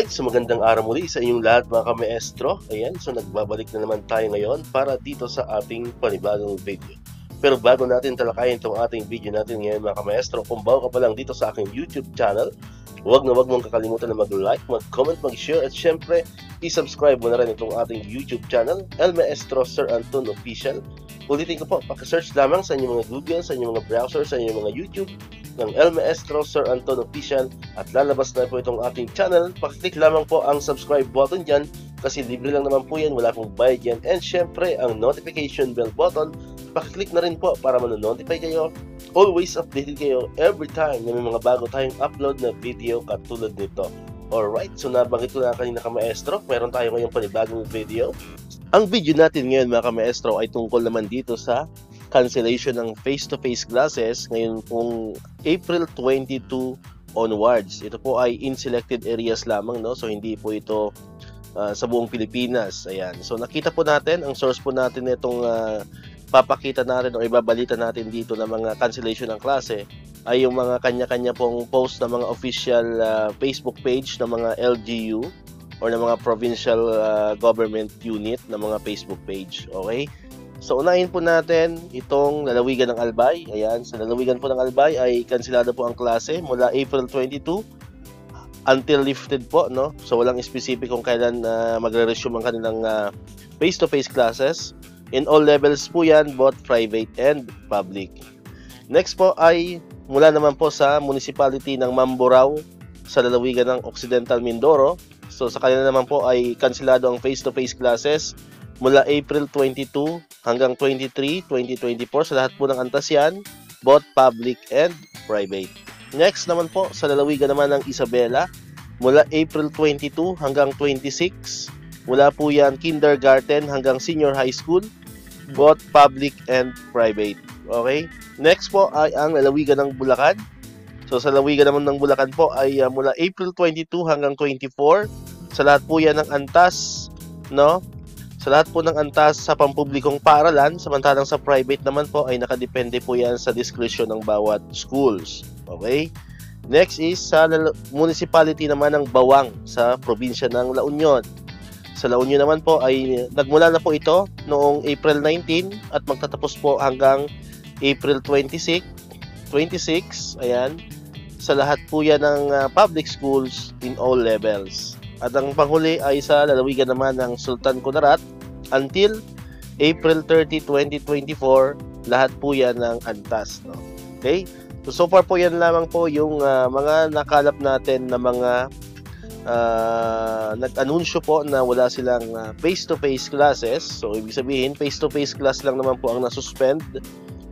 Alright, so magandang araw muli sa inyong lahat mga kamaestro. Ayan, so nagbabalik na naman tayo ngayon para dito sa ating panibagong video. Pero bago natin talakayin itong ating video natin ngayon mga kamaestro, kung bago ka pa lang dito sa aking YouTube channel, huwag mong kakalimutan na mag-like, mag-comment, mag-share at syempre, i-subscribe mo na rin itong ating YouTube channel, El Maestro Sir Anton Official. Ulitin ko po, paki-search lamang sa inyong mga Google, sa inyong mga browser, sa inyong mga YouTube ng El Maestro Sir Anton Official at lalabas na po itong ating channel. Pakiclick lamang po ang subscribe button dyan kasi libre lang naman po yan, wala pong bayad yan. And syempre, ang notification bell button, pakiclick na rin po para manonotify kayo. Always updated kayo every time na may mga bago tayong upload na video katulad nito. Alright, so nabanggit ko na kanina kamaestro, meron tayo ngayong panibagong video. Ang video natin ngayon mga kamaestro ay tungkol naman dito sa cancellation ng face-to-face classes ngayon pong April 22 onwards. Ito po ay in selected areas lamang, no? So hindi po ito sa buong Pilipinas. Ayan. So nakita po natin, ang source po natin nitong papakita natin o ibabalita natin dito ng mga cancellation ng klase ay yung mga kanya-kanya pong post ng mga official Facebook page ng mga LGU or ng mga provincial government unit ng mga Facebook page. Okay? So unahin po natin itong lalawigan ng Albay. Ayan, sa lalawigan po ng Albay ay kansilado po ang klase mula April 22 until lifted po, no? So walang specific kung kailan magre-resume ang kanilang face-to-face classes. In all levels po yan, both private and public. Next po ay mula naman po sa municipality ng Mamburao sa lalawigan ng Occidental Mindoro. So sa kanila naman po ay kansilado ang face-to-face classes mula April 22 hanggang 23, 2024 sa lahat po ng antas yan, both public and private. Next naman po sa lalawigan naman ng Isabela, mula April 22 hanggang 26, mula po yan kindergarten hanggang senior high school, both public and private. Okay? Next po ay ang lalawigan ng Bulacan. So sa lalawigan naman ng Bulacan po ay mula April 22 hanggang 24, sa lahat po yan ng antas, no? Sa lahat po ng antas sa pampublikong paaralan, samantalang sa private naman po ay nakadepende po yan sa discretion ng bawat schools. Okay? Next is sa municipality naman ng Bawang sa probinsya ng La Union. Sa La Union naman po ay nagmula na po ito noong April 19 at magtatapos po hanggang April 26. Ayan. Sa lahat po yan ng public schools in all levels. At ang panghuli ay sa lalawigan naman ng Sultan Kudarat until April 30, 2024, lahat po yan ng antas. No? Okay? So far po yan lamang po yung mga nakalap natin na mga nag-anunsyo po na wala silang face-to-face classes. So ibig sabihin, face-to-face class lang naman po ang nasuspend.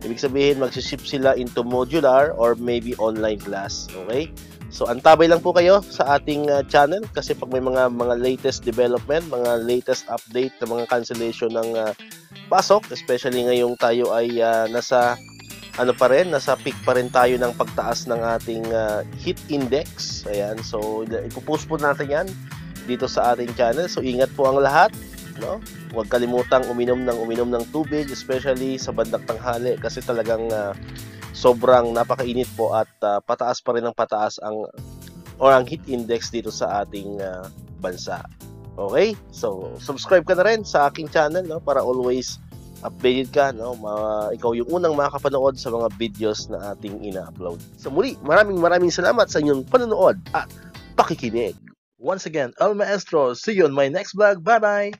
Ibig sabihin, magsiship sila into modular or maybe online class. Okay? So, antabay lang po kayo sa ating channel kasi pag may mga latest development, mga latest update ng mga cancellation ng pasok, especially ngayong tayo ay nasa peak pa rin tayo ng pagtaas ng ating heat index. Ayan, so ipopost po natin yan dito sa ating channel. So, ingat po ang lahat, no? Huwag kalimutang uminom ng tubig, especially sa bandang tanghali kasi talagang sobrang napakainit po at pataas pa rin ng pataas ang heat index dito sa ating bansa. Okay? So, subscribe ka na rin sa aking channel, no, para always updated ka, no? Ikaw yung unang makakapanood sa mga videos na ating ina-upload. So muli, maraming salamat sa inyong panonood at pakikinig. Once again, El Maestro. See you on my next vlog. Bye-bye!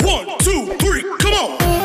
One, two, three, come on!